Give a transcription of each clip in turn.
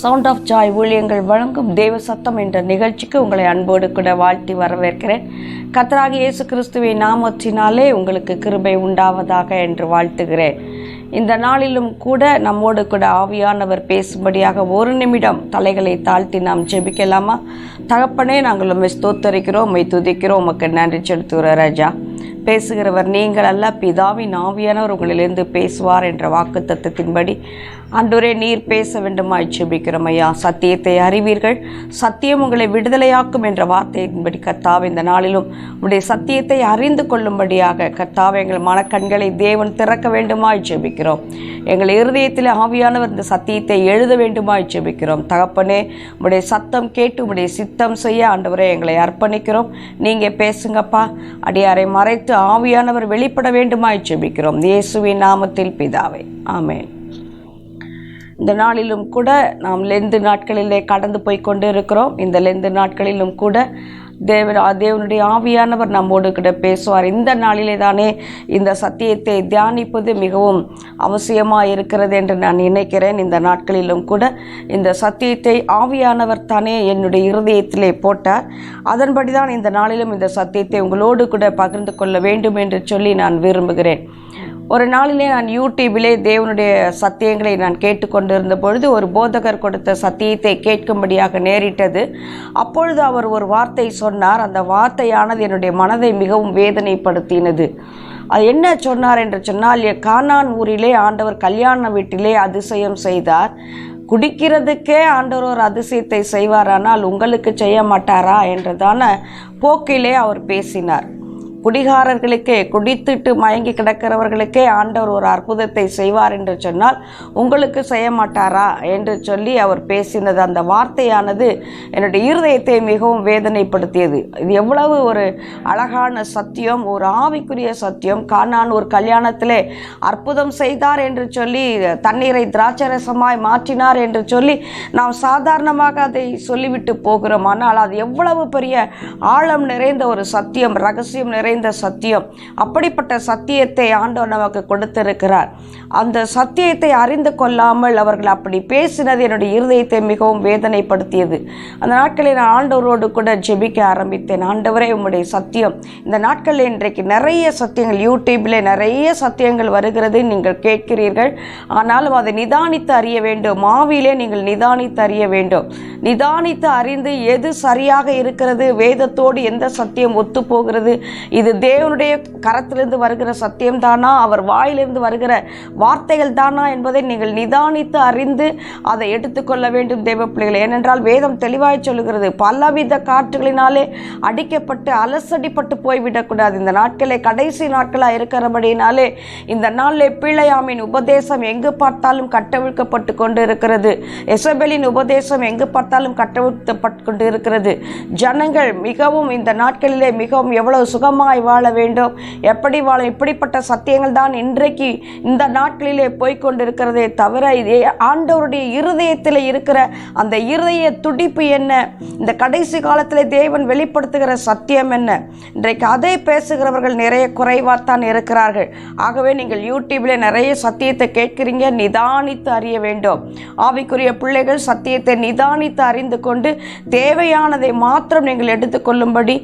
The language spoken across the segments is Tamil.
சவுண்ட் ஆஃப் ஜாய் ஊழியங்கள் வழங்கும் தேவ சத்தம் என்ற நிகழ்ச்சிக்கு உங்களை அன்போடு கூட வாழ்த்தி வரவேற்கிறேன். கர்த்தராகிய இயேசு கிறிஸ்துவின் நாமத்தினாலே உங்களுக்கு கிருபை உண்டாவதாக என்று வாழ்த்துகிறேன். இந்த நாளிலும் கூட நம்மோடு கூட ஆவியானவர் பேசும்படியாக ஒரு நிமிடம் தலைகளை தாழ்த்தி நாம் ஜெபிக்கலாமா? தகப்பனே, நாங்கள் உம்மை ஸ்தோத்தரிக்கிறோம், உம்மை துதிக்கிறோம், உமக்கு நன்றி செலுத்துகிறோம் ராஜா. பேசுகிறவர் நீங்கள் அல்ல, பிதாவின் ஆவியானவர் உங்களிலிருந்து பேசுவார் என்ற வாக்கு தத்தத்தின்படி ஆண்டவரே நீர் பேச வேண்டுமாய் ஜெபிக்கிறோம் ஐயா. சத்தியத்தை அறிவீர்கள், சத்தியம் உங்களை விடுதலையாக்கும் என்ற வார்த்தையின்படி கர்த்தாவே இந்த நாளிலும் உடைய சத்தியத்தை அறிந்து கொள்ளும்படியாக கர்த்தாவே எங்கள் மனக்கண்களை தேவன் திறக்க வேண்டுமாய் ஜெபிக்கிறோம். எங்கள் இருதயத்தில் ஆவியானவர் இந்த சத்தியத்தை எழுத வேண்டுமாய் ஜெபிக்கிறோம். தகப்பனே, உடைய சத்தம் கேட்டு உடைய சித்தம் செய்ய ஆண்டவரே எங்களை அர்ப்பணிக்கிறோம். நீங்கள் பேசுங்கப்பா. அடியாரை மறைத்து ஆவியானவர் வெளிப்பட வேண்டுமாய் ஜெபிக்கிறோம். இயேசுவின் நாமத்தில் பிதாவே, ஆமென். இந்த நாளிலும் கூட நாம் லெந்து நாட்களிலே கடந்து போய் கொண்டு இருக்கிறோம். இந்த லெந்து நாட்களிலும் கூட தேவனுடைய ஆவியானவர் நம்மோடு கூட பேசுவார். இந்த நாளிலே தானே இந்த சத்தியத்தை தியானிப்பது மிகவும் அவசியமாக இருக்கிறது என்று நான் நினைக்கிறேன். இந்த நாட்களிலும் கூட இந்த சத்தியத்தை ஆவியானவர் தானே என்னுடைய இருதயத்திலே போட்டார். அதன்படி தான் இந்த நாளிலும் இந்த சத்தியத்தை உங்களோடு கூட பகிர்ந்து கொள்ள வேண்டும் என்று சொல்லி நான் விரும்புகிறேன். ஒரு நாளிலே நான் யூடியூபிலே தேவனுடைய சத்தியங்களை நான் கேட்டுக்கொண்டிருந்த பொழுது ஒரு போதகர் கொடுத்த சத்தியத்தை கேட்கும்படியாக நேரிட்டது. அப்பொழுது அவர் ஒரு வார்த்தை சொன்னார். அந்த வார்த்தையானது என்னுடைய மனதை மிகவும் வேதனைப்படுத்தினது. அது என்ன சொன்னார் என்று சொன்னால், கானான் ஊரிலே ஆண்டவர் கல்யாண வீட்டிலே அதிசயம் செய்தார். குடிக்கிறதுக்கே ஆண்டவர் ஒரு அதிசயத்தை செய்வாரானால் உங்களுக்கு செய்ய மாட்டாரா என்றதான போக்கிலே அவர் பேசினார். குடிகாரர்களுக்கே, குடித்துட்டு மயங்கி கிடக்கிறவர்களுக்கே ஆண்டவர் ஒரு அற்புதத்தை செய்வார் என்று சொன்னால் உங்களுக்கு செய்ய மாட்டாரா என்று சொல்லி அவர் பேசினது. அந்த வார்த்தையானது என்னுடைய இருதயத்தை மிகவும் வேதனைப்படுத்தியது. இது எவ்வளவு ஒரு அழகான சத்தியம், ஒரு ஆவிக்குரிய சத்தியம். கானான் ஒரு கல்யாணத்திலே அற்புதம் செய்தார் என்று சொல்லி, தண்ணீரை திராட்சரசமாய் மாற்றினார் என்று சொல்லி நாம் சாதாரணமாக அதை சொல்லிவிட்டு போகிறோம். ஆனால் அது எவ்வளவு பெரிய ஆழம் நிறைந்த ஒரு சத்தியம், ரகசியம் நிறைந்த சத்தியம். அப்படிப்பட்ட சத்தியத்தை ஆண்டவர் நமக்கு கொடுத்திருக்கிறார். அந்த சத்தியத்தை அறிந்து கொள்ளாமல் அவர்கள் அப்படி பேசினது என்னுடைய இருதயத்தை மிகவும் வேதனைப்படுத்தியது. அந்த நாட்களில் நான் ஆண்டவரோடு கூட ஜெபிக்க ஆரம்பித்தேன். ஆண்டவரே, உம்முடைய சத்தியம் இந்த நாட்களில் இன்றைக்கு நிறைய சத்தியங்கள் யூடியூபில் நிறைய சத்தியங்கள் வருகிறது, நீங்கள் கேட்கிறீர்கள். ஆனாலும் அதை நிதானித்து அறிய வேண்டும். ஆவியிலே நீங்கள் நிதானித்து அறிய வேண்டும். நிதானித்து அறிந்து எது சரியாக இருக்கிறது, வேதத்தோடு எந்த சத்தியம் ஒத்து போகிறது, இது தேவனுடைய கரத்திலிருந்து வருகிற சத்தியம் தானா, அவர் வாயிலிருந்து வருகிற வார்த்தைகள் தானா என்பதை நீங்கள் நிதானித்து அறிந்து அதை எடுத்துக்கொள்ள வேண்டும் தேவ பிள்ளைகள். ஏனென்றால் வேதம் தெளிவாய் சொல்லுகிறது, பலவித காற்றுகளினாலே அடிக்கப்பட்டு அலசடிப்பட்டு போய்விடக்கூடாது. இந்த நாட்களே கடைசி நாட்களாக இருக்கிறபடினாலே இந்த நாளில் பிழையாமின் உபதேசம் எங்கு பார்த்தாலும் கட்டவிழ்க்கப்பட்டு கொண்டு இருக்கிறது. எசபெலின் உபதேசம் எங்கு பார்த்தாலும் கட்டவிழ்க்கப்பட்டு கொண்டு இருக்கிறது. ஜனங்கள் மிகவும் இந்த நாட்களிலே மிகவும் எவ்வளவு சுகமாய் வாழ வேண்டும், எப்படி வாழ, இப்படிப்பட்ட சத்தியங்கள் தான் இன்றைக்கு இந்த நாட்களிலே போய்கொண்டிருக்கிறதே தவிர ஆண்டவருடைய இருதயத்தில் இருக்கிற அந்த இருதய துடிப்பு என்ன, இந்த கடைசி காலத்தில் தேவன் வெளிப்படுத்துகிற சத்தியம் என்ன, இன்றைக்கு அதை பேசுகிறவர்கள் நிறைய குறைவாத்தான் இருக்கிறார்கள். ஆகவே நீங்கள் யூடியூபில் நிறைய சத்தியத்தை கேட்கிறீங்க, நிதானித்து அறிய வேண்டும். ஆவிக்குரிய பிள்ளைகள் சத்தியத்தை நிதானித்து அறிந்து கொண்டு தேவையானதை மாத்திரம் நீங்கள் எடுத்துக்கொள்ளும்படி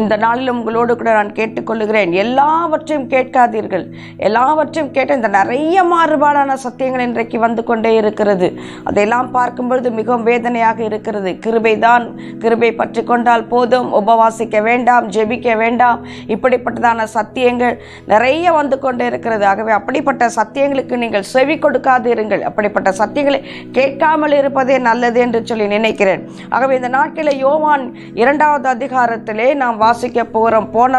இந்த நாளிலும் உங்களோடு கூட நான் கேட்டுக்கொள்ளுகிறேன். எல்லாவற்றையும் கேட்காதீர்கள். எல்லாவற்றையும் கேட்ட இந்த நிறைய மாறுபாடான சத்தியங்கள் இன்றைக்கு வந்து கொண்டே இருக்கிறது. அதையெல்லாம் பார்க்கும்பொழுது மிகவும் வேதனையாக இருக்கிறது. கிருபை பற்றி கொண்டால் போதும், உபவாசிக்க வேண்டாம், ஜெபிக்க வேண்டாம், இப்படிப்பட்டதான சத்தியங்கள் நிறைய வந்து கொண்டே இருக்கிறது. ஆகவே அப்படிப்பட்ட சத்தியங்களுக்கு நீங்கள் செவி கொடுக்காதீர்கள். அப்படிப்பட்ட சத்தியங்களை கேட்காமல் இருப்பதே நல்லது என்று சொல்லி நினைக்கிறேன். ஆகவே இந்த நாட்களில் யோவான் 2வது அதிகாரத்திலே நாம் வாசிக்க போகிறோம். போன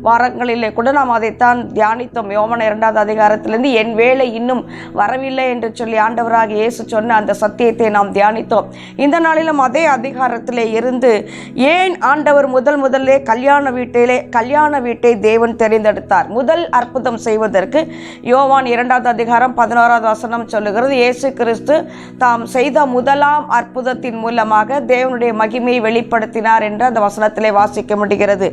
வாரங்களிலே கூட நாம் அதைத்தான் தியானித்தோம். யோவான் 2வது அதிகாரத்திலிருந்து என் வேலை இன்னும் வரவில்லை என்று சொல்லி ஆண்டவராக இயேசு சொன்ன அந்த சத்தியத்தை நாம் தியானித்தோம். இந்த நாளிலும் அதே அதிகாரத்திலே இருந்து ஏன் ஆண்டவர் முதல்லே கல்யாண வீட்டை தேவன் தெரிந்தெடுத்தார். முதல் அற்புதம் செய்வதற்கு யோவான் 2வது அதிகாரம் 11வது வசனம் சொல்லுகிறது, இயேசு கிறிஸ்து தாம் செய்த முதலாம் அற்புதத்தின் மூலமாக தேவனுடைய மகிமையை வெளிப்படுத்தினார் என்று அந்த வசனத்திலே வாசிக்க முடிகிறது.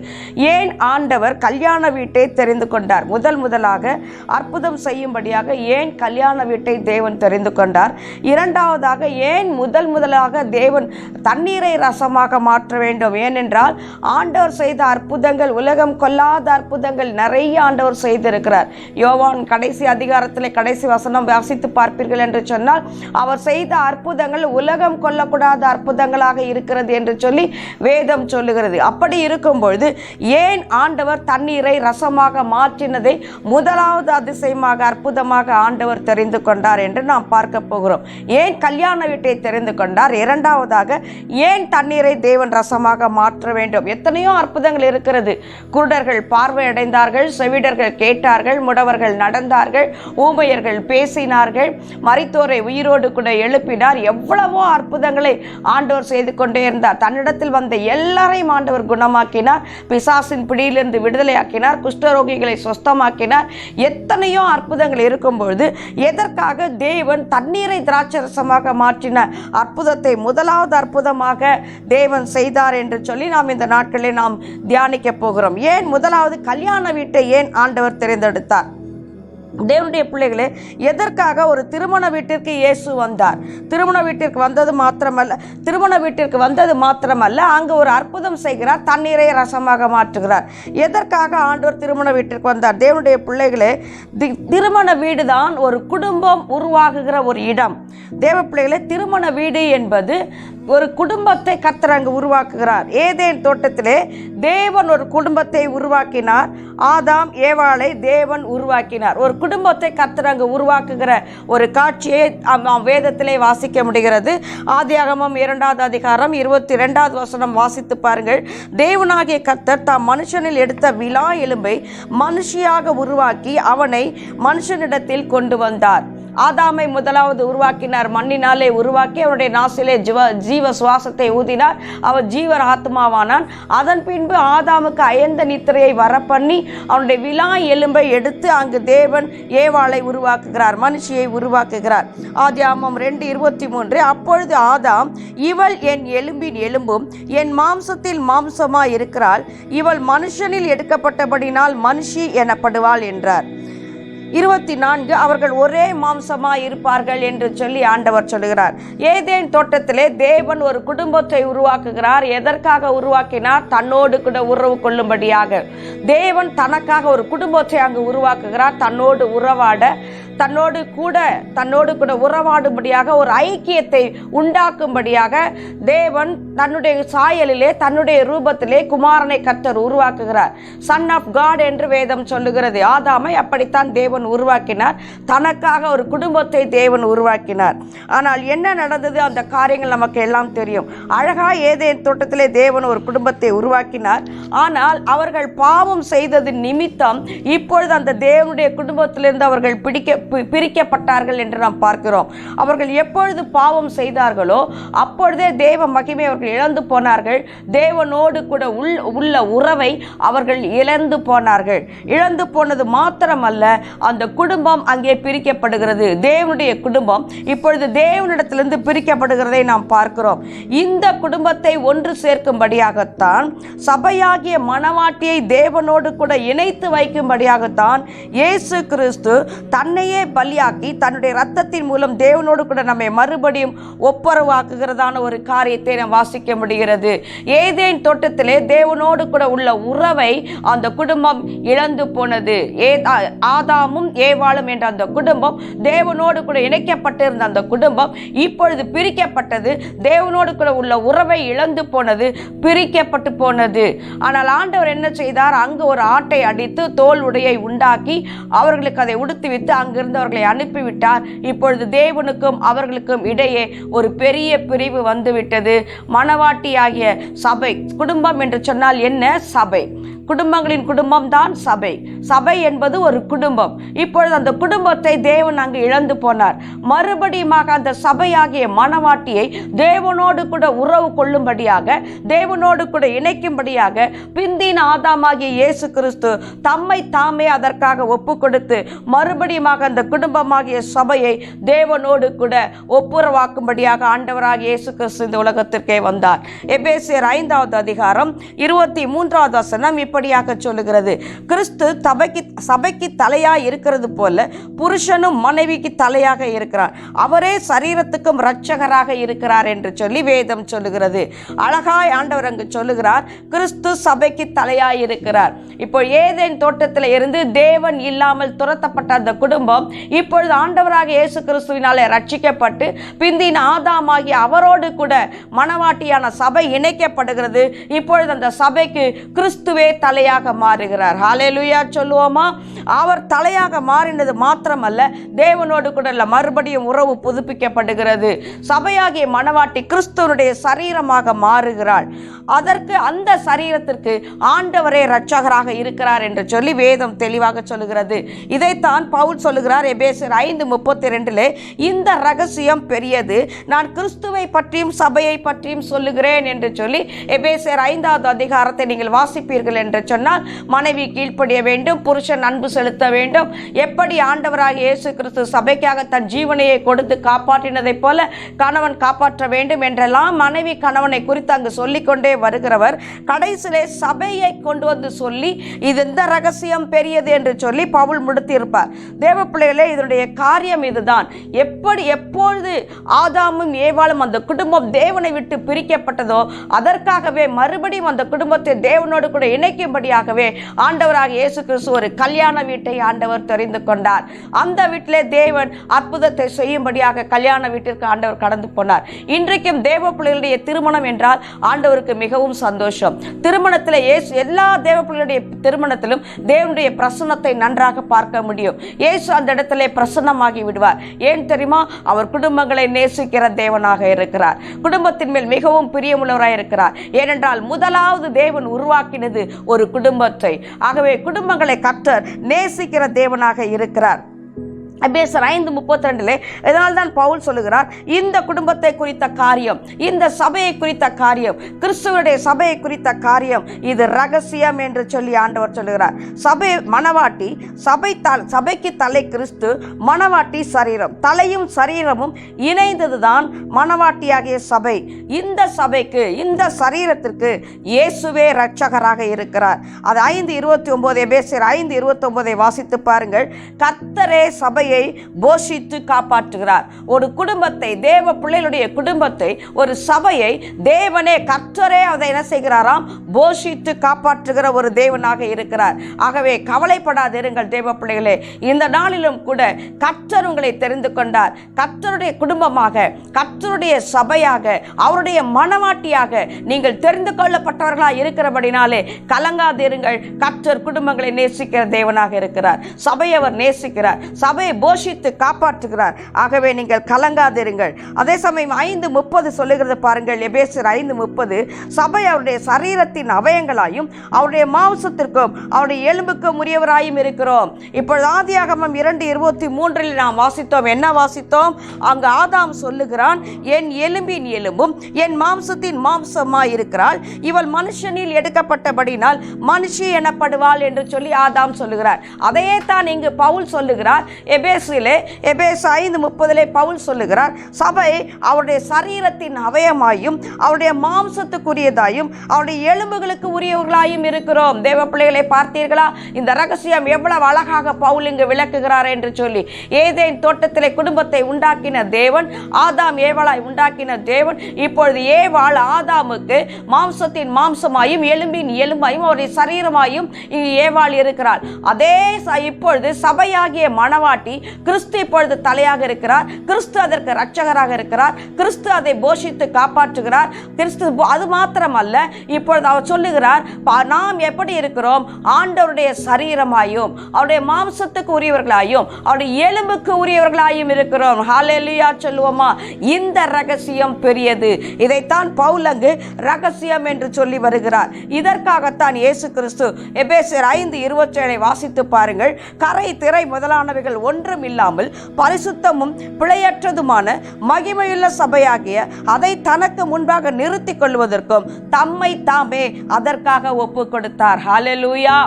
ஏன் ஆண்டவர் கல்யாண வீட்டை தெரிந்து கொண்டார்? முதலாக அற்புதம் செய்யும்படியாக ஏன் கல்யாண வீட்டை தேவன் தெரிந்து கொண்டார்? இரண்டாவதாக ஏன் முதலாக தேவன் தண்ணீரை ரசமாக மாற்ற வேண்டும்? ஏனென்றால் ஆண்டவர் செய்த அற்புதங்கள், உலகம் கொள்ளாத அற்புதங்கள் நிறைய ஆண்டவர் செய்திருக்கிறார். யோவான் கடைசி அதிகாரத்தில் கடைசி வசனம் வாசித்து பார்ப்பீர்கள் என்று சொன்னால், அவர் செய்த அற்புதங்கள் உலகம் கொள்ளக்கூடாத அற்புதங்களாக இருக்கிறது என்று சொல்லி வேதம் சொல்லுகிறது. அப்படி இருக்கும் பொழுது ஏன் ஆண்டவர் தண்ணீரை ரசமாக மாற்றினதை முதலாவது அதிசயமாக, அற்புதமாக ஆண்டவர் தெரிந்து கொண்டார் என்று நாம் பார்க்க போகிறோம். ஏன் கல்யாண வீட்டை தெரிந்து கொண்டார்? இரண்டாவதாக ஏன் தண்ணீரை தேவன் ரசமாக மாற்ற வேண்டும்? எத்தனையோ அற்புதங்கள் இருக்கிறது. குருடர்கள் பார்வையடைந்தார்கள், செவிடர்கள் கேட்டார்கள், முடவர்கள் நடந்தார்கள், ஊமையர்கள் பேசினார்கள், மரித்தோரை உயிரோடு கூட எழுப்பினார். எவ்வளவோ அற்புதங்களை ஆண்டவர் செய்து கொண்டே இருந்தார். தன்னிடத்தில் வந்த எல்லாரையும் ஆண்டவர் குணமாக்கினார், பிசாசின் பிடியிலிருந்து விடுதலையாக்கினார், குஷ்டரோகிகளை சுஸ்தமாக்கினார். எத்தனையோ அற்புதங்கள் இருக்கும் பொழுது எதற்காக தேவன் தண்ணீரை திராட்சரசமாக மாற்றின அற்புதத்தை முதலாவது அற்புதமாக தேவன் செய்தார் என்று சொல்லி நாம் இந்த நாட்களில் நாம் தியானிக்க போகிறோம். ஏன் முதலாவது கல்யாண வீட்டை ஏன் ஆண்டவர் தெரிந்தெடுத்தார்? தேவனுடைய பிள்ளைகளே, எதற்காக ஒரு திருமண வீட்டிற்கு இயேசு வந்தார்? திருமண வீட்டிற்கு வந்தது மாத்திரமல்ல, அங்கு ஒரு அற்புதம் செய்கிறார், தண்ணீரை ரசமாக மாற்றுகிறார். எதற்காக ஆண்டவர் திருமண வீட்டிற்கு வந்தார்? தேவனுடைய பிள்ளைகளே, திருமண வீடு தான் ஒரு குடும்பம் உருவாகுகிற ஒரு இடம். தேவ பிள்ளைகளே, திருமண வீடு என்பது ஒரு குடும்பத்தை கர்த்தர் அங்கு உருவாக்குகிறார். ஏதேன் தோட்டத்திலே தேவன் ஒரு குடும்பத்தை உருவாக்கினார். ஆதாம் ஏவாளை தேவன் உருவாக்கினார். ஒரு குடும்பத்தை கர்த்தர் அங்கு உருவாக்குகிற ஒரு காட்சியை வேதத்திலே வாசிக்க முடிகிறது. ஆதியாகமம் 2வது அதிகாரம் 22வது வசனம் வாசித்து பாருங்கள். தேவனாகிய கர்த்தர் தாம் மனுஷனில் எடுத்த விலா எலும்பை மனுஷியாக உருவாக்கி அவனை மனுஷனிடத்தில் கொண்டு வந்தார். ஆதாமை முதலாவது உருவாக்கினார். மண்ணினாலே உருவாக்கி அவனுடைய நாசிலே ஜீவ சுவாசத்தை ஊதினார். அவர் ஜீவ ஆத்மாவானான். அதன் பின்பு ஆதாமுக்கு அயர்ந்த நித்திரையை வரப்பண்ணி அவனுடைய விலா எலும்பை எடுத்து அங்கு தேவன் ஏவாளை உருவாக்குகிறார், மனுஷியை உருவாக்குகிறார். ஆதியாகமம் 2:23, அப்பொழுது ஆதாம், இவள் என் எலும்பின் எலும்பும் என் மாம்சத்தில் மாம்சமாய் இருக்கிறாள், இவள் மனுஷனில் எடுக்கப்பட்டபடினால் மனுஷி எனப்படுவாள் என்றார். 24, அவர்கள் ஒரே மாம்சமாய் இருப்பார்கள் என்று சொல்லி ஆண்டவர் சொல்லுகிறார். ஏதேன் தோட்டத்திலே தேவன் ஒரு குடும்பத்தை உருவாக்குகிறார். எதற்காக உருவாக்கினார்? தன்னோடு கூட உறவு கொள்ளும்படியாக. தேவன் தனக்காக ஒரு குடும்பத்தை அங்கு உருவாக்குகிறார். தன்னோடு உறவாட, தன்னோடு கூட உறவாடும்படியாக, ஒரு ஐக்கியத்தை உண்டாக்கும்படியாக தேவன் தன்னுடைய சாயலிலே, தன்னுடைய ரூபத்திலே குமாரனை கர்த்தர் உருவாக்குகிறார். சன் ஆஃப் காட் என்று வேதம் சொல்லுகிறது. ஆதாமை அப்படித்தான் தேவன் உருவாக்கினார். தனக்காக ஒரு குடும்பத்தை தேவன் உருவாக்கினார். ஆனால் என்ன நடந்தது? அந்த காரியங்கள் நமக்கு எல்லாம் தெரியும். அழகா ஏதேன் தோட்டத்திலே தேவன் ஒரு குடும்பத்தை உருவாக்கினார். ஆனால் அவர்கள் பாவம் செய்தது நிமித்தம் இப்பொழுது அந்த தேவனுடைய குடும்பத்திலிருந்து அவர்கள் பிரிக்கப்பட்டார்கள் என்று நாம் பார்க்கிறோம். அவர்கள் எப்பொழுது பாவம் செய்தார்களோ அப்பொழுதே தேவ மகிமை அவர்கள் இழந்து போனார்கள். தேவனோடு கூட உள்ள உறவை அவர்கள் இழந்து போனார்கள். இழந்து போனது மாத்திரமல்ல, அந்த குடும்பம் அங்கே பிரிக்கப்படுகிறது. தேவனுடைய குடும்பம் இப்பொழுது தேவனிடத்திலிருந்து பிரிக்கப்படுகிறதை நாம் பார்க்கிறோம். இந்த குடும்பத்தை ஒன்று சேர்க்கும்படியாகத்தான், சபையாகிய மணவாட்டியை தேவனோடு கூட இணைத்து வைக்கும்படியாகத்தான் இயேசு கிறிஸ்து தன்னையே பலியாக்கி தன்னுடைய இரத்தத்தின் மூலம் தேவனோடு கூட நம்மை மறுபடியும் ஒப்புரவாக்குகிறதான ஒரு காரியத்தை நாம் வாசிக்க முடிகிறது. ஏதேன் தோட்டத்திலே தேவனோடு கூட உள்ள உறவை அந்த குடும்பம் இழந்து போனது. ஆதாமும் ஏவாளும் என்ற அந்த குடும்பம், தேவனோடு கூட இணைக்கப்பட்டிருந்த அந்த குடும்பம் இப்பொழுது பிரிக்கப்பட்டது. தேவனோடு கூட உள்ள உறவை இழந்து போனது, பிரிக்கப்பட்டு போனது. ஆனால் ஆண்டவர் என்ன செய்தார்? அங்கு ஒரு ஆட்டை அடித்து தோல் உடையை உண்டாக்கி அவர்களுக்கு அதை உடுத்துவித்து அங்கிருந்து அவர்களை அனுப்பிவிட்டார். இப்பொழுது தேவனுக்கும் அவர்களுக்கும் இடையே ஒரு பெரிய பிரிவு வந்துவிட்டது. மணவாட்டியாகிய சபை, குடும்பம் என்று சொன்னால் என்ன? சபை. குடும்பங்களின் குடும்பம் தான் சபை. சபை என்பது ஒரு குடும்பம். இப்பொழுது அந்த குடும்பத்தை தேவன் அங்கு இழந்து போனார். மறுபடியும் அந்த சபையாகிய மணவாட்டியை தேவனோடு கூட உறவு கொள்ளும்படியாக, தேவனோடு கூட இணைக்கும்படியாக பிந்தின ஆதாமாகிய இயேசு கிறிஸ்து தம்மை தாமே அதற்காக ஒப்பு கொடுத்து மறுபடியும் அந்த குடும்பமாகிய சபையை தேவனோடு கூட ஒப்புரவாக்கும்படியாக ஆண்டவராகிய இயேசு கிறிஸ்து இந்த உலகத்திற்கே வந்தார். எபேசியர் 5வது அதிகாரம் 23வது வசனம் இப்படியாக சொல்லுகிறது. கிறிஸ்து சபைக்கு தலையாய் இருக்கிறது போல புருஷனும் மனைவிக்கு தலையாக இருக்கிறார், அவரே சரீரத்துக்கும் இரட்சகராக இருக்கிறார் என்று சொல்லி வேதம் சொல்லுகிறது. அழகாய் ஆண்டவர் அங்கு சொல்லுகிறார், கிறிஸ்து சபைக்கு தலையாய் இருக்கிறார். இப்போ ஏதேன் தோட்டத்தில் இருந்து தேவன் இல்லாமல் துரத்தப்பட்ட அந்த குடும்பம் இப்பொழுது ஆண்டவராக இயேசு கிறிஸ்துவினாலே ரட்சிக்கப்பட்டு பிந்தின ஆதாமாகி அவரோடு கூட மணவாட்டியான சபை இணைக்கப்படுகிறது. இப்பொழுது அந்த சபைக்கு கிறிஸ்துவே தலையாக மாறுகிறார். ஹல்லேலூயா சொல்லுவோமா? அவர் தலையாக மாறினது மாத்திரமல்ல, தேவனோடு கூட மறுபடியும் உறவு புதுப்பிக்கப்படுகிறது. சபையாகிய மணவாட்டி கிறிஸ்துவனுடைய சரீரமாக மாறுகிறாள். அதற்கு அந்த சரீரத்திற்கு ஆண்டவரே இரட்சகராக இருக்கிறார் என்று சொல்லி வேதம் தெளிவாக சொல்லுகிறது. இதைத்தான் பவுல் சொல்லுகிறார் எபேசியர் 5:32, இந்த ரகசியம் பெரியது, நான் கிறிஸ்துவை பற்றியும் சபையை பற்றியும் சொல்லுகிறேன் என்று சொல்லி எபேசியர் 5வது அதிகாரத்தை நீங்கள் வாசிப்பீர்கள் என்று சொன்னால், மனைவி கீழ்ப்படிய வேண்டும், புருஷன் அன்பு செலுத்த வேண்டும். எப்படி ஆண்டவராக இயேசு கிறிஸ்து சபைக்காக தன் ஜீவனையை கொடுத்து காப்பாற்றினதை போல கணவன் காப்பாற்ற வேண்டும் என்றெல்லாம் மனைவி கணவனை குறித்து அங்கு சொல்லிக்கொண்டே வருகிறவர் கடைசியிலே சபையை கொண்டு வந்து சொல்லி இது இந்த ரகசியம் பெரியது என்று சொல்லி பவுல் முடித்திருப்பார். தேவ பிள்ளைகளே, இதனுடைய காரியம் இதுதான். எப்பொழுது ஆதாமும் ஏவாளும் அந்த குடும்பம் தேவனை விட்டு பிரிக்கப்பட்டதோ அதற்காகவே மறுபடியும் அந்த குடும்பத்தை தேவனோடு கூட இணைக்கும்படியாகவே ஆண்டவராக இயேசு கிறிஸ்து ஒரு கல்யாண வீட்டை ஆண்டவர் தெரிந்து கொண்டார். அந்த வீட்டிலே தேவன் அற்புதத்தை செய்யும்படியாக கல்யாண வீட்டிற்கு ஆண்டவர் கடந்து போனார். இன்றைக்கும் தேவ பிள்ளைகளுடைய திருமணம் என்றால் ஆண்டவருக்கு மிகவும் சந்தோஷம். திருமணத்தில் எல்லா தேவ பிள்ளைகளுடைய திருமணத்திலும் தேவனுடைய பிரசன்னத்தை நன்றாக பார்க்க முடியும். இயேசு அந்த இடத்திலே பிரசன்னமாகி விடுவார். ஏன் தெரியுமா? அவர் குடும்பங்களை நேசிக்கிற தேவனாக இருக்கிறார். குடும்பத்தின் மேல் மிகவும் பிரியமுள்ளவராக இருக்கிறார். ஏனென்றால் முதலாவது தேவன் உருவாக்கினது ஒரு குடும்பத்தை. ஆகவே குடும்பங்களை கர்த்தர் நேசிக்கிற தேவனாக இருக்கிறார். எபேசியர் 5:32 இதனால்தான் பவுல் சொல்லுகிறார், இந்த குடும்பத்தை குறித்த காரியம், இந்த சபையை குறித்த காரியம், கிறிஸ்துவனுடைய சபையை குறித்த காரியம் இது ரகசியம் என்று சொல்லி ஆண்டவர் சொல்லுகிறார். சபை மணவாட்டி, சபைக்கு தலை கிறிஸ்து, மணவாட்டி சரீரம். தலையும் சரீரமும் இணைந்ததுதான் மணவாட்டியாகிய சபை. இந்த சபைக்கு, இந்த சரீரத்திற்கு இயேசுவே இரட்சகராக இருக்கிறார். அது 5:29 எபேசியர் 5:29 வாசித்து பாருங்கள். கர்த்தரே சபை போஷித்து காப்பாற்றுகிறார். ஒரு குடும்பத்தை, தேவ பிள்ளைகளுடைய குடும்பத்தை, ஒரு சபையை தேவனே கர்த்தரே அதை என்ன செய்கிறாராம்? போஷித்து காப்பாற்றுகிற ஒரு தேவனாக இருக்கிறார். ஆகவே கவலைப்படாதிருங்கள் தேவ பிள்ளைகளே. இந்த நாளிலும் கூட கர்த்தர் உங்களை தெரிந்து கொண்டார். கர்த்தருடைய குடும்பமாக, கர்த்தருடைய சபையாக, அவருடைய மணவாட்டியாக நீங்கள் தெரிந்து கொள்ளப்பட்டவர்களாக இருக்கிறபடினாலே கலங்காதிருங்கள். கர்த்தர் குடும்பங்களை நேசிக்கிற தேவனாக இருக்கிறார். சபையை அவர் நேசிக்கிறார். சபையை போஷித்து காப்பாற்றுகிறார். ஆகவே நீங்கள் கலங்காதிருங்கள். அதே சமயம் 5:30 சொல்லுகிறது பாருங்கள். எபேசியர் 5:30, சபை அவருடைய சரீரத்தின் அவயங்களாயும் அவருடைய மாம்சத்திற்கும் அவருடைய எலும்புக்கும் உரியவராயும் இருக்கிறோம். இப்பொழுது ஆதியாகமம் 2:23 நாம் வாசித்தோம். என்ன வாசித்தோம்? அங்கு ஆதாம் சொல்லுகிறான், என் எலும்பின் எலும்பும் என் மாம்சத்தின் மாம்சமாய் இருக்கிறாள், இவள் மனுஷனில் எடுக்கப்பட்டபடினால் மனுஷி எனப்படுவாள் என்று சொல்லி ஆதாம் சொல்லுகிறார். அதையே தான் இங்கு பவுல் சொல்லுகிறார். எபேசியர் 5:30 பவுல் சொல்லுகிறார், சபை அவருடைய சரீரத்தின் அவயமாயும் அவருடைய மாம்சத்துக்குரியதாயும் அவருடைய எலும்புகளுக்கு உரியவர்களாயும் இருக்கிறோம். தேவ பிள்ளைகளை பார்த்தீர்களா? இந்த ரகசியம் எவ்வளவு அழகாக பவுல் இங்கு விளக்குகிறார் என்று சொல்லி. ஏதேன் தோட்டத்திலே குடும்பத்தை உண்டாக்கின தேவன், ஆதாம் ஏவாளை உண்டாக்கின தேவன், இப்பொழுது ஏவாள் ஆதாமுக்கு மாம்சத்தின் மாம்சமாயும் எலும்பின் எலும்பாயும் அவருடைய சரீரமாயும் இங்கு ஏவாள் இருக்கிறார். அதே இப்பொழுது சபையாகிய மணவாட்டி கிறிஸ்து இப்பொழுது தலையாக இருக்கிறார். கிறிஸ்து அதற்கு இரட்சகராக இருக்கிறார். கிறிஸ்து அதை போஷித்து காப்பாற்றுகிறார். கிறிஸ்து அது மாத்திரமல்ல, இப்பொழுது அவர் சொல்லுகிறார், நாம் எப்படி இருக்கிறோம்? ஆண்டவருடைய சரீரமாயும் அவருடைய மாம்சத்துக்கு உரியவர்களாயும் அவருடைய எலும்புக்கு உரியவர்களாயும் இருக்கிறோம். ஹல்லேலூயா சொல்லுவோமா? இந்த ரகசியம் பெரியது. இதைத்தான் பவுல் அங்கு ரகசியம் என்று சொல்லி வருகிறார். இதற்காகத்தான் இயேசு கிறிஸ்து எபேசியர் 5:27 வாசித்து பாருங்கள். கரை திரை முதலானவைகள் ஒன்று ஒன்றும் இல்லாமல் பரிசுத்தமும் பிழையற்றதுமான மகிமையுள்ள சபையாகிய அதை தனக்கு முன்பாக நிறுத்தி கொள்வதற்கும் தம்மை தாமே அதற்காக ஒப்பு கொடுத்தார். ஹல்லேலூயா.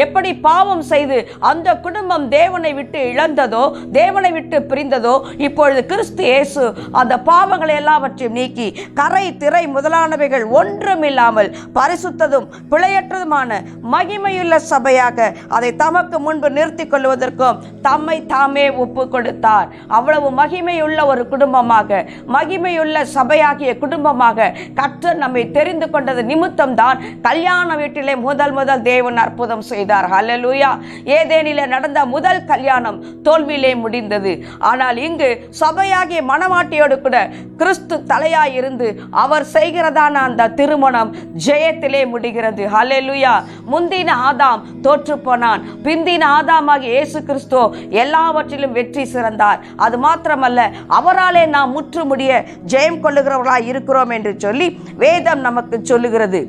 எப்படி பாவம் செய்து அந்த குடும்பம் தேவனை விட்டு இழந்ததோ, தேவனை விட்டு பிரிந்ததோ, இப்பொழுது கிறிஸ்து இயேசு அந்த பாவங்களை எல்லாவற்றையும் நீக்கி கரை திரை முதலானவைகள் ஒன்றுமில்லாமல் பரிசுத்ததும் பிழையற்றதுமான மகிமையுள்ள சபையாக அதை தமக்கு முன்பு நிறுத்தி கொள்வதற்கும் தம்மை தாமே ஒப்பு கொடுத்தார். அவ்வளவு மகிமையுள்ள ஒரு குடும்பமாக, மகிமையுள்ள சபையாகிய குடும்பமாக கர்த்தர் நம்மை தெரிந்து கொண்டது நிமித்தம் தான் கல்யாண வீட்டிலே முதல் தேவன் அற்புதம் செய்தார். ஹல்லேலூயா. ஏதேனிலே நடந்த முதல் கல்யாணம் தோல்வியிலே முடிந்தது. ஆனால் இங்கு சபையாகிய மணவாட்டியோடு கூட கிறிஸ்து தலையாய் இருந்து அவர் செய்கிறதான அந்த திருமணம் ஜெயத்திலே முடிகிறது. ஹல்லேலூயா. முந்தின ஆதாம் தோற்று போனான், பிந்தின ஆதாமாகிய இயேசு கிறிஸ்து எல்லாவற்றிலும் வெற்றி சிறந்தார். அது மாத்திரமல்ல, அவராலே நாம் முற்றுமுடிய ஜெயம் கொள்ளுகிறவர்களாய் இருக்கிறோம் என்று சொல்லி வேதம் நமக்கு சொல்லுகிறது.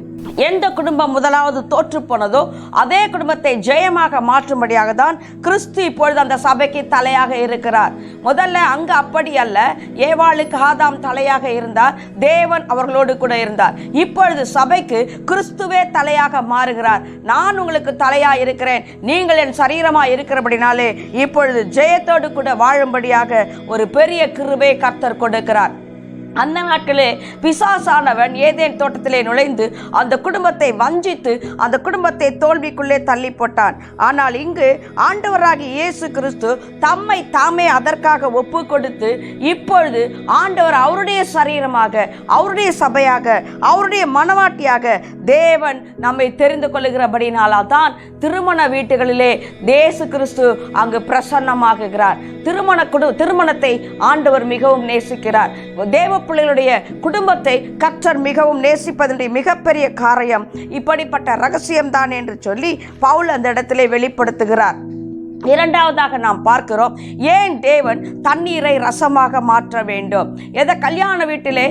எந்த குடும்பம் முதலாவது தோற்று போனதோ அதே குடும்பத்தை ஜெயமாக மாற்றும்படியாக தான் கிறிஸ்து இப்பொழுது அந்த சபைக்கு தலையாக இருக்கிறார். முதல்ல அங்கு அப்படி அல்ல, ஏவாளுக்கு ஆதாம் தலையாக இருந்தார், தேவன் அவர்களோடு கூட இருந்தார். இப்பொழுது சபைக்கு கிறிஸ்துவே தலையாக மாறுகிறார். நான் உங்களுக்கு தலையா இருக்கிறேன், நீங்கள் என் சரீரமா இருக்கிறபடினாலே இப்பொழுது ஜெயத்தோடு கூட வாழும்படியாக ஒரு பெரிய கிருபை கர்த்தர் கொடுக்கிறார். அந்த நாட்களே பிசாசானவன் ஏதேன் தோட்டத்திலே நுழைந்து அந்த குடும்பத்தை வஞ்சித்து அந்த குடும்பத்தை தோல்விக்குள்ளே தள்ளி போட்டான். ஆனால் இங்கு ஆண்டவராகிய இயேசு கிறிஸ்து தம்மை தாமே அதற்காக ஒப்பு கொடுத்து இப்பொழுது ஆண்டவர் அவருடைய சரீரமாக, அவருடைய சபையாக, அவருடைய மணவாட்டியாக தேவன் நம்மை தெரிந்து கொள்ளுகிறபடினால்தான் தான் திருமண வீட்டுகளிலே இயேசு கிறிஸ்து அங்கு பிரசன்னமாகுகிறார். திருமணத்தை ஆண்டவர் மிகவும் நேசிக்கிறார். தேவ பிள்ளைகளுடைய குடும்பத்தை கர்த்தர் மிகவும் நேசிப்பதனுடைய மிகப்பெரிய காரியம் இப்படிப்பட்ட ரகசியம்தான் என்று சொல்லி பவுல் அந்த இடத்திலே வெளிப்படுத்துகிறார். இரண்டாவதாக நாம் பார்க்கிறோம், ஏன் தேவன் தண்ணீரை ரசமாக மாற்ற வேண்டும்? கல்யாண வீட்டிலே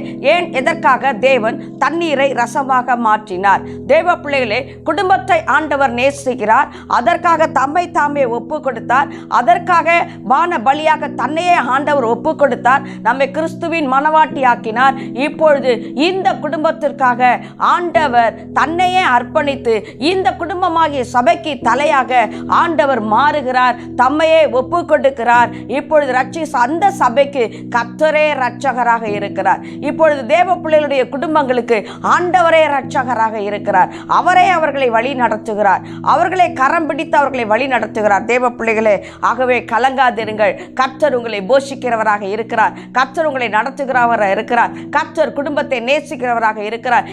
எதற்காக தேவன் தண்ணீரை ரசமாக மாற்றினார்? தேவ பிள்ளைகளே, குடும்பத்தை ஆண்டவர் நேசிக்கிறார், அதற்காக தம்மை தாமே ஒப்பு கொடுத்தார், அதற்காக வான பலியாக தன்னையே ஆண்டவர் ஒப்பு கொடுத்தார், நம்மை கிறிஸ்துவின் மணவாட்டி ஆக்கினார். இப்பொழுது இந்த குடும்பத்திற்காக ஆண்டவர் தன்னையே அர்ப்பணித்து இந்த குடும்பமாகிய சபைக்கு தலையாக ஆண்டவர் மாறுகிறார், தம்மையே ஒப்பு கொடுக்கிறார். இப்பொழுது அந்த சபைக்கு கர்த்தரே இரட்சகராக இருக்கிறார். இப்பொழுது தேவ பிள்ளைகளுடைய குடும்பங்களுக்கு ஆண்டவரே இரட்சகராக இருக்கிறார். அவரே அவர்களை வழி நடத்துகிறார், அவர்களை கரம் பிடித்து அவர்களை வழி நடத்துகிறார். தேவ பிள்ளைகளே, ஆகவே கலங்காதிருங்கள். கர்த்தர் உங்களை போஷிக்கிறவராக இருக்கிறார், கர்த்தர் உங்களை நடத்துகிறவராக இருக்கிறார், கர்த்தர் குடும்பத்தை நேசிக்கிறவராக இருக்கிறார்.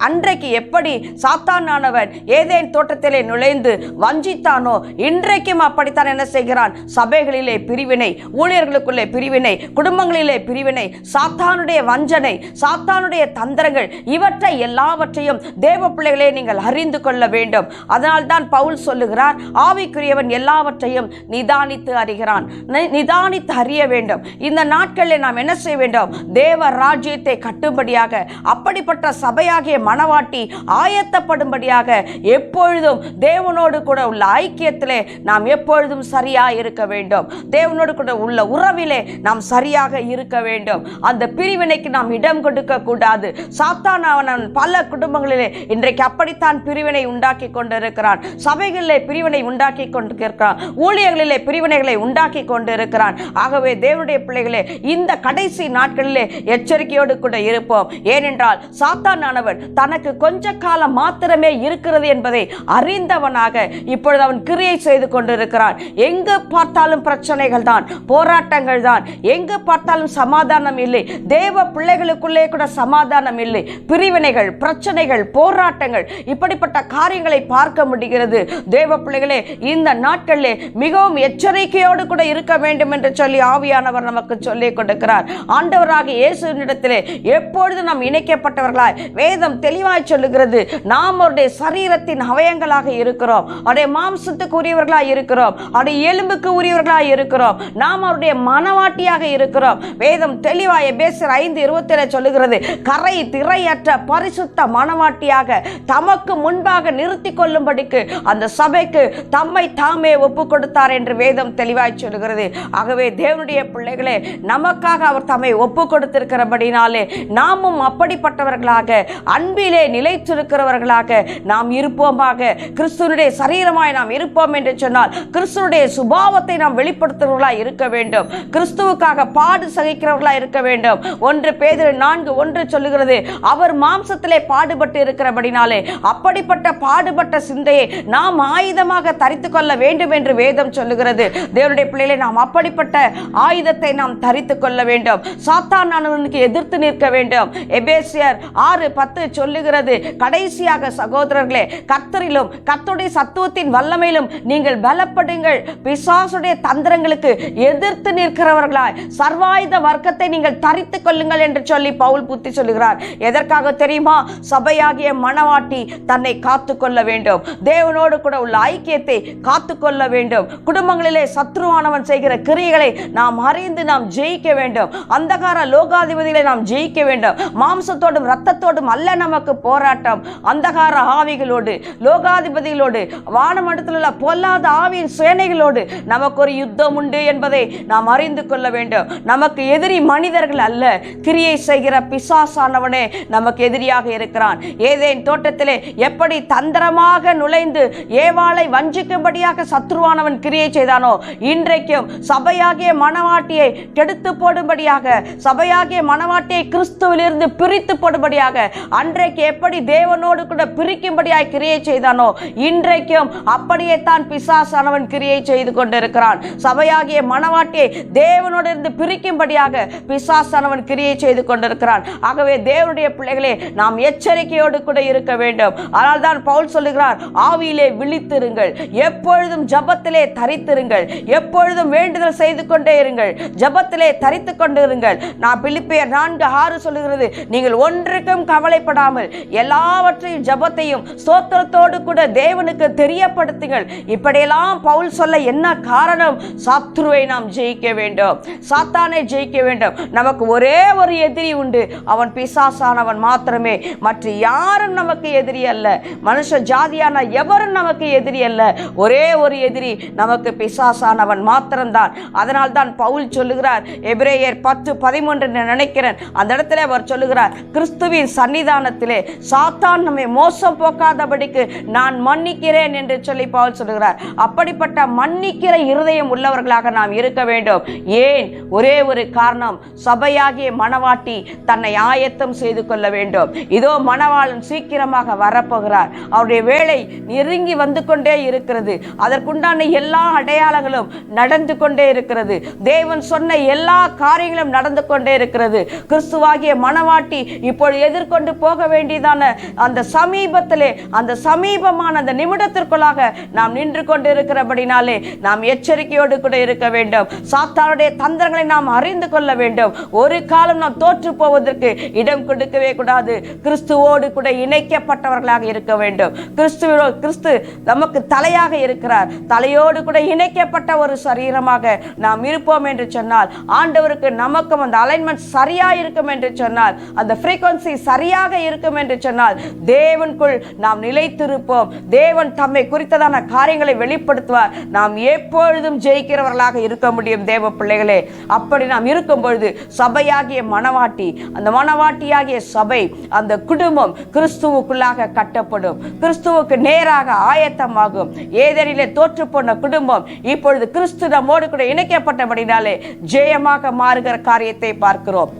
அன்றைக்கு எப்படி சாத்தானானவன் ஏதேன் தோட்டத்திலே நுழைந்து வஞ்சித்தானோ, இன்றைக்கும் அப்படி என்ன செய்கிறான்? சபைகளிலே பிரிவினை, ஊழியர்களுக்குள்ளே பிரிவினை, குடும்பங்களிலே பிரிவினை, சாத்தானுடைய வஞ்சனை, சாத்தானுடைய தந்திரங்கள், இவற்றை எல்லாவற்றையும் தேவ பிள்ளைகளே நீங்கள் அறிந்து கொள்ள வேண்டும். அதனால்தான் பவுல் சொல்லுகிறார், ஆவிக்குரியவன் எல்லாவற்றையும் நிதானித்து அறிகிறான். நிதானித்து அறிய வேண்டும். இந்த நாட்களில் நாம் என்ன செய்ய வேண்டும்? தேவ ராஜ்யத்தை கட்டும்படியாக, அப்படிப்பட்ட சபையாகிய மணவாட்டி ஆயத்தப்படும்படியாக எப்பொழுதும் தேவனோடு கூட உள்ள ஐக்கியத்திலே நாம் எப்பொழுதும் சரியா இருக்க வேண்டும். தேவனோடு கூட உள்ள உறவிலே நாம் சரியாக இருக்க வேண்டும். அந்த பிரிவினைக்கு நாம் இடம் கொடுக்க கூடாது. சாத்தானவன் பல குடும்பங்களிலே இன்றைக்கு அப்படித்தான் பிரிவினை உண்டாக்கி கொண்டிருக்கிறான். சபைகளிலே பிரிவினை உண்டாக்கி கொண்டிருக்கிறான், ஊழியர்களிலே பிரிவினைகளை உண்டாக்கி கொண்டிருக்கிறான். ஆகவே தேவனுடைய பிள்ளைகளே, இந்த கடைசி நாட்களிலே எச்சரிக்கையோடு கூட இருப்போம். ஏனென்றால் சாத்தானானவன் தனக்கு கொஞ்ச காலம் மாத்திரமே இருக்கிறது என்பதை அறிந்தவனாக இப்பொழுது அவன் கிரியை செய்து கொண்டிருக்கிறான். எங்கு பார்த்தாலும் பிரச்சனைகள் தான், போராட்டங்கள் தான், எங்கு பார்த்தாலும் சமாதானம் இல்லை. தேவ பிள்ளைகளுக்குள்ளே கூட சமாதானம் இல்லை. பிரிவினைகள், பிரச்சனைகள், போராட்டங்கள், இப்படிப்பட்ட காரியங்களை பார்க்க முடிகிறது. தேவ பிள்ளைகளே, இந்த நாட்களிலே மிகவும் எச்சரிக்கையோடு கூட இருக்க வேண்டும் என்று சொல்லி ஆவியானவர் நமக்கு சொல்லிக் கொடுக்கிறார். ஆண்டவராகிய இயேசுவினிடத்திலே எப்பொழுது நாம் இணைக்கப்பட்டவர்களாய் வேதம் தெளிவாய் சொல்லுகிறது. நாம் அவருடைய சரீரத்தின் அவயங்களாக இருக்கிறோம், அவருடைய மாம்சத்துக்கு உரியவர்களாய் இருக்கிறோம். அவருடைய எலும்புக்கு உரியவர்களாக இருக்கிறோம். நாம் அவருடைய மனவாட்டியாக இருக்கிறோம். வேதம் தெளிவாக எபேசியர் 5:27 சொல்லுகிறது, கரை திரையற்ற பரிசுத்த மனவாட்டியாக தமக்கு முன்பாக நிறுத்தி கொள்ளும்படிக்கு அந்த சபைக்கு தம்மை தாமே ஒப்பு கொடுத்தார் என்று வேதம் தெளிவாய் சொல்லுகிறது. ஆகவே தேவனுடைய பிள்ளைகளே, நமக்காக அவர் தம்மை ஒப்பு கொடுத்திருக்கிறபடினாலே நாமும் அப்படிப்பட்டவர்களாக அன்பிலே நிலைத்திருக்கிறவர்களாக நாம் இருப்போமாக. கிறிஸ்துவனுடைய சரீரமாய் நாம் இருப்போம் என்று சொன்னால் கிறிஸ்துவனுடைய சுபாவத்தை நாம் வெளிப்படுத்துகிறவர்களாய் இருக்க வேண்டும். கிறிஸ்துவுக்காக பாடு சகிக்கிறவர்களாய் இருக்க வேண்டும். 1 பேதுரு 4:1 சொல்லுகிறது, அவர் மாம்சத்திலே பாடுபட்டு இருக்கிறபடினாலே அப்படிப்பட்ட பாடுபட்ட சிந்தையை நாம் ஆயுதமாக தரித்துக் கொள்ள வேண்டும் என்று வேதம் சொல்லுகிறது. தேவனுடைய பிள்ளைகளை, நாம் அப்படிப்பட்ட ஆயுதத்தை நாம் தரித்துக் கொள்ள வேண்டும். சாத்தானுக்கு எதிர்த்து நிற்க வேண்டும். எபேசியர் 6:10 சொல்லுகிறது, கடைசியாக சகோதரர்களே, கர்த்தரிலும் கர்த்தருடைய சத்துவத்தின் வல்லமையிலும் நீங்கள் பலப்படுங்கள், பிசாசுடைய தந்திரங்களுக்கு எதிர்த்து நிற்கிறவர்களாய் சர்வாயுத வர்க்கத்தை நீங்கள் தரித்துக் கொள்ளுங்கள் என்று சொல்லி பவுல் புத்தி சொல்லுகிறார். எதற்காக தெரியுமா? சபையாகிய மனவாட்டி தன்னை காத்துக்கொள்ள வேண்டும். தேவனோடு கூட உள்ள ஐக்கியத்தை காத்துக்கொள்ள வேண்டும். குடும்பங்களிலே சத்ருவானவன் செய்கிற கிரியைகளை நாம் அறிந்து நாம் ஜெயிக்க வேண்டும். அந்தகார லோகாதிபதிகளை நாம் ஜெயிக்க வேண்டும். மாம்சத்தோடும் இரத்தத்தோடும் அல்ல நமக்கு போராட்டம், அந்தகார ஆவிகளோடு, லோகாதிபதிகளோடு, வானமண்டலத்தில் உள்ள பொல்லாத ஆவியின் சேனைகளோடு நமக்கு ஒரு யுத்தம் உண்டு என்பதை நாம் அறிந்து கொள்ள வேண்டும். நமக்கு எதிரி மனிதர்கள் அல்ல, கிரியை செய்கிற பிசாசானவனே நமக்கு எதிரியாக இருக்கிறான். ஏதேன் தோட்டத்திலே எப்படி தந்திரமாக நுழைந்து ஏவாளை வஞ்சிக்கும்படியாக சத்ருவானவன் கிரியை செய்தானோ, இன்றைக்கும் சபையாகிய மனவாட்டியை கெடுத்து போடும்படியாக, சபையாகிய மனவாட்டியை கிறிஸ்துவிலிருந்து பிரித்து போடும்படியாக, அன்றைக்கு எப்படி தேவனோடு கூட பிரிக்கும்படியாக கிரியை செய்தானோ, இன்றைக்கும் அப்படியே தான் பிசாசானவன் கிரியை செய்து கொண்டிருக்கிறான். சபையாகிய மனவாட்டியை தேவனோடு இருந்து பிரிக்கும்படியாக பிசாசானவன் கிரியை செய்து கொண்டிருக்கிறான். ஆகவே தேவனுடைய பிள்ளைகளே, நாம் எச்சரிக்கையோடு கூட இருக்க வேண்டும். ஆனால் தான் பவுல் சொல்லுகிறார், ஆவியிலே விழித்திருங்கள், எப்பொழுதும் ஜபத்திலே தரித்திருங்கள், எப்பொழுதும் வேண்டுதல் செய்து கொண்டே இருங்கள், ஜபத்திலே தரித்து கொண்டு இருங்கள். நான் பிலிப்பியர் 4:6 சொல்லுகிறது, நீங்கள் ஒன்றுக்கும் கவலைப்படாமல் எல்லாவற்றையும் ஜபத்தையும் ஸ்தோத்திரத்தோடு கூட தேவனுக்கு தெரியப்படுத்துங்கள். இப்படியெல்லாம் பவுல் சொல்ல என்ன காரணம்? சத்ருவை நாம் ஜெயிக்க வேண்டும், சாத்தானை ஜெயிக்க வேண்டும். நமக்கு ஒரே ஒரு எதிரி உண்டு, அவன் பிசாசானவன் மாத்திரமே. மற்ற யாரும் நமக்கு எதிரி அல்ல. மனுஷ ஜாதியான எவரும் நமக்கு எதிரி அல்ல. ஒரே ஒரு எதிரி நமக்கு பிசாசானவன் மாத்திரம்தான். அதனால் தான் பவுல் சொல்லுகிறார், எபிரேயர் 10:13 நினைக்கிறேன், அந்த இடத்துல அவர் சொல்லுகிறார், கிறிஸ்துவின் சன்னிதானத்திலே சாத்தான் நம்மை மோசம் போக்காதபடிக்கு நான் மன்னிக்கிறேன் என்று சொல்லி பவுல் சொல்லுகிறார். அப்படிப்பட்ட மன்னிக்கிற இருதயம் உள்ளவர்களாக நாம் இருக்க வேண்டும். ஏன்? ஒரே ஒரு காரணம், சபையாகிய மனவாட்டி தன்னை ஆயத்தம் செய்து கொள்ள வேண்டும். இதோ மணவாளன் சீக்கிரமாக வரப்போகிறார். அவருடைய வேலை நெருங்கி வந்து கொண்டே இருக்கிறது. அதற்குண்டான எல்லா அடையாளங்களும் நடந்து கொண்டே இருக்கிறது. தேவன் சொன்ன எல்லா காரியங்களும் நடந்து கொண்டே இருக்கிறது. கிறிஸ்துவாகிய மனவாட்டி இப்பொழுது எதிர்கொண்டு போக வேண்டியதான அந்த சமீபத்திலே, அந்த சமீபமான அந்த நிமிடத்திற்குள்ளாக நாம் நின்று கொண்டு இருக்கிறபடினாலே நாம் எச்சரிக்கையோடு கூட இருக்க வேண்டும். சாத்தானுடைய தந்திரங்களை நாம் அறிந்து கொள்ள வேண்டும். ஒரு காலம் நாம் தோற்று போவதற்கு இடம் கொடுக்கவே கூடாது. கிறிஸ்துவோடு கூட இணைக்கப்பட்டவர்களாக இருக்க வேண்டும். கிறிஸ்து நமக்கு தலையாக இருக்கிறார். தலையோடு கூட இணைக்கப்பட்ட ஒரு சரீரமாக நாம் இருப்போம் என்று சொன்னால், ஆண்டவருக்கு நமக்கும் அந்த அலைன்மெண்ட் சரியா இருக்கும் என்று சொன்னால், அந்த ஃப்ரீக்வன்சி சரியாக இருக்கும் என்று சொன்னால், தேவனுக்குள் நாம் நிலைத்திருப்போம். தேவன் தம்மை குறித்ததான காரியங்களை வெளிப்படுத்துவார். நாம் எப்பொழுதும் ஜெயிக்கிறவர்களாக இருக்க முடியும். தேவ பிள்ளைகளே, அப்படி நாம் இருக்கும் பொழுது சபையாகிய மனவாட்டி, அந்த மனவாட்டியாகிய சபை, அந்த குடும்பம் கிறிஸ்துவுக்குள்ளாக கட்டப்படும், கிறிஸ்துவுக்கு நேராக ஆயத்தமாகும். ஏதேனிலே தோற்று போன குடும்பம் இப்பொழுது கிறிஸ்து நம்மோடு கூட இணைக்கப்பட்டபடினாலே ஜெயமாக மாறுகிற காரியத்தை பார்க்கிறோம்.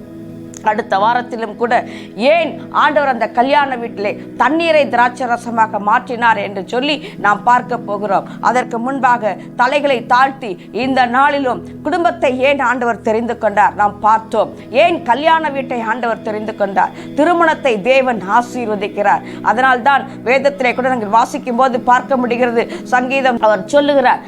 அடுத்த வாரத்திலும் கூட ஏன் ஆண்டவர் அந்த கல்யாண வீட்டிலே தண்ணீரை திராட்சை ரசமாக மாற்றினார் என்று சொல்லி நாம் பார்க்க போகிறோம். அதற்கு முன்பாக தலைகளை தாழ்த்தி இந்த நாளிலும் குடும்பத்தை ஏன் ஆண்டவர் தெரிந்து கொண்டார் நாம் பார்த்தோம். ஏன் கல்யாண வீட்டை ஆண்டவர் தெரிந்து கொண்டார்? திருமணத்தை தேவன் ஆசீர்வதிக்கிறார். அதனால் தான் வேதத்திலே கூட நாங்கள் வாசிக்கும் போது பார்க்க முடிகிறது. சங்கீதம் அவர் சொல்லுகிறார்,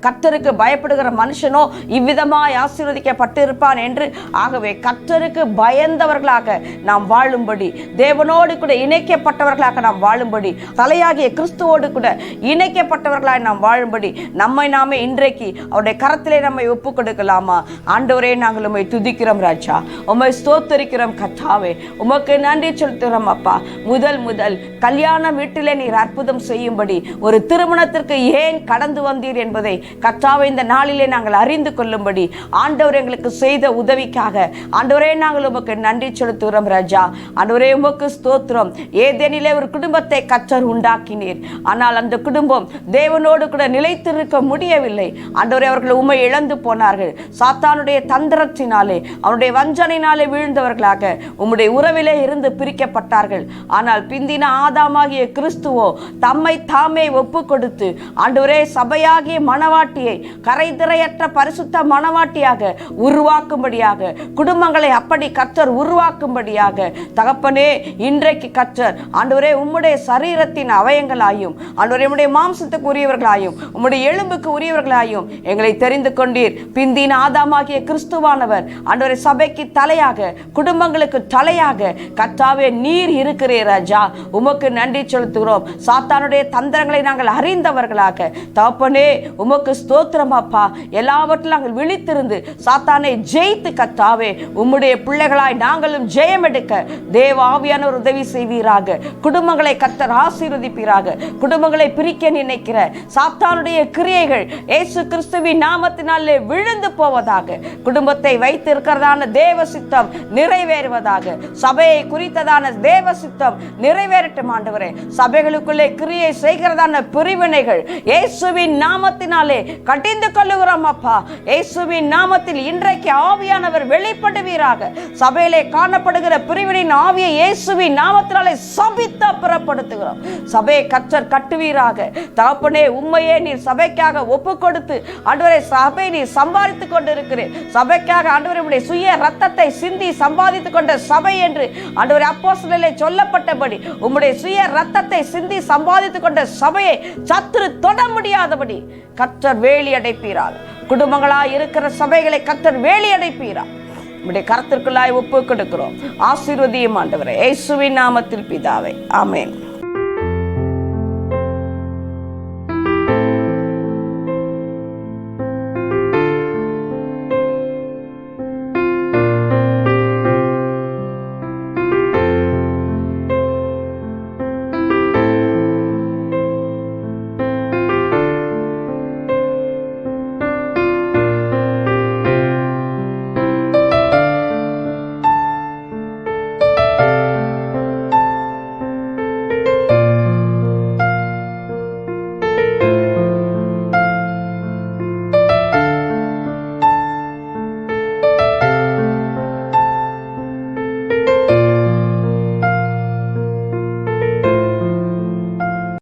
கர்த்தருக்கு பயப்படுகிற மனுஷனோ இவ்விதமாய் ஆசீர்வதிக்கப்பட்டு இருப்பான் என்று. ஆகவே கர்த்தருக்கு பயந்தவர்களாக நாம் வாழும்படி, தேவனோடு கூட இணைக்கப்பட்டவர்களாக நாம் வாழும்படி, தலையாகிய கிறிஸ்துவோடு கூட இணைக்கப்பட்டவர்களாக நாம் வாழும்படி நம்மை நாமே இன்றைக்கு அவருடைய கரத்திலே நம்மை ஒப்பு கொடுக்கலாமா? ஆண்டவரே, நாங்கள் உம்மை துதிக்கிறோம் ராஜா, உம்மை ஸ்தோத்தரிக்கிறோம் கர்த்தாவே, உமக்கு நன்றி செலுத்துகிறோம் அப்பா. முதல் கல்யாண வீட்டிலே நீர் அற்புதம் செய்யும்படி, ஒரு திருமணத்திற்கு ஏன் கடந்து வந்தீர் என்பதை கர்த்தாவே இந்த நாளிலே நாங்கள் அறிந்து கொள்ளும்படி ஆண்டவர் எங்களுக்கு செய்த உதவிக்காக ஆண்டவரே நாங்கள் உமக்கு நன்றி செலுத்துகிறோம் ராஜா. ஆண்டவரே, உமக்கு ஸ்தோத்திரம். ஏதேனிலே ஒரு குடும்பத்தை கர்த்தர் உண்டாக்கினீர், ஆனால் அந்த குடும்பம் தேவனோடு கூட நிலைத்திருக்க முடியவில்லை. ஆண்டவரே, அவர்கள் உம்மை இழந்து போனார்கள். சாத்தானுடைய தந்திரத்தினாலே, அவனுடைய வஞ்சனையினாலே வீழ்ந்தவர்களாக உம்முடைய உறவிலே இருந்து பிரிக்கப்பட்டார்கள். ஆனால் பிந்தின ஆதாமாகிய கிறிஸ்துவோ தம்மை தாமே ஒப்பு கொடுத்து ஆண்டவரே சபையாகிய மணவாட்டியை கரைதிரையற்ற பரிசுத்த மணவாட்டியாக உருவாக்கும்படியாக, குடும்பங்களை அப்படி கர்த்தர் உருவாக்கும்படியாக தகப்பனே, இன்றைக்கு கர்த்தர் ஆண்டவரே உம்முடைய சரீரத்தின் அவயங்களாயும், ஆண்டவரே உம்முடைய மாம்சத்துக்கு உரியவர்களாயும், உம்முடைய எலும்புக்கு உரியவர்களாயும் எங்களை தெரிந்து கொண்டீர். பிந்தின ஆதாமாகிய கிறிஸ்துவானவர் ஆண்டவரே சபைக்கு தலையாக, குடும்பங்களுக்கு தலையாக கர்த்தாவே நீர் இருக்கிறீர் ராஜா. உமக்கு நன்றி செலுத்துகிறோம். சாத்தானுடைய தந்திரங்களை நாங்கள் அறிந்தவர்களாக தகப்பனே உமக்கு ஸ்தோத்திரம் அப்பா. எல்லாவற்றிலும் நாங்கள் விழித்திருந்து சாத்தானை ஜெயித்து கர்த்தாவே உம்முடைய பிள்ளைகளாய் நாங்களும் ஜெயம் எடுக்க தேவ ஆவியானவர் உதவி செய்வீராக. குடும்பங்களை கர்த்தர் ஆசீர்வதிப்பீராக. குடும்பங்களை பிரிக்க நினைக்கிற சாத்தானுடைய கிரியைகள் இயேசு கிறிஸ்துவின் நாமத்தினாலே விழுந்து போவதாக. குடும்பத்தை வைத்து இருக்கிறதான தேவ சித்தம் நிறைவேறுவதாக. சபையை குறித்ததான தேவ சித்தம் நிறைவேறட்டும் ஆண்டவரே. சபைகளுக்குள்ளே கிரியை செய்கிறதான பிரிவினைகள் இயேசுவின் நாமத்தினாலே கடிந்து கொள்ளுகிறோம் அப்பா. இயேசுவின் நாமத்தில் இன்றைக்கு ஆவியானவர் வெளிப்படுவீராக. சபையிலே காணப்படுகிற பிரிவினின் ஆவியை இயேசுவின் நாமத்தினாலே சபித்து புறப்படுத்துகிறோம். சபையை கர்த்தர் கட்டுவீராக. தகப்பனே, உம்மையே நீர் சபைக்காக ஒப்பு கொடுத்து ஆண்டவரே சபை நீர் சம்பாதித்துக் கொண்டிருக்கிறேன். சபைக்காக ஆண்டவரே உம்முடைய சுய ரத்தத்தை சிந்தி சம்பாதித்துக் கொண்ட சபை என்று ஆண்டவரே அப்போஸ்தலரிலே சொல்லப்பட்டபடி உம்முடைய சுய ரத்தத்தை சிந்தி சம்பாதித்துக் கொண்ட சபையை சத்துரு தொட முடியாதபடி கர்த்தர் வேலி அடைப்பீரால். குடும்பங்களாய் இருக்கிற சபைகளை கர்த்தர் வேலி அடைப்பீரால். உம்முடைய கரத்திற்குள்ளாய் ஒப்பு கொடுக்கிறோம். ஆசீர்வதியும் ஆண்டவரே, இயேசுவின் நாமத்தில் பிதாவே, ஆமென்.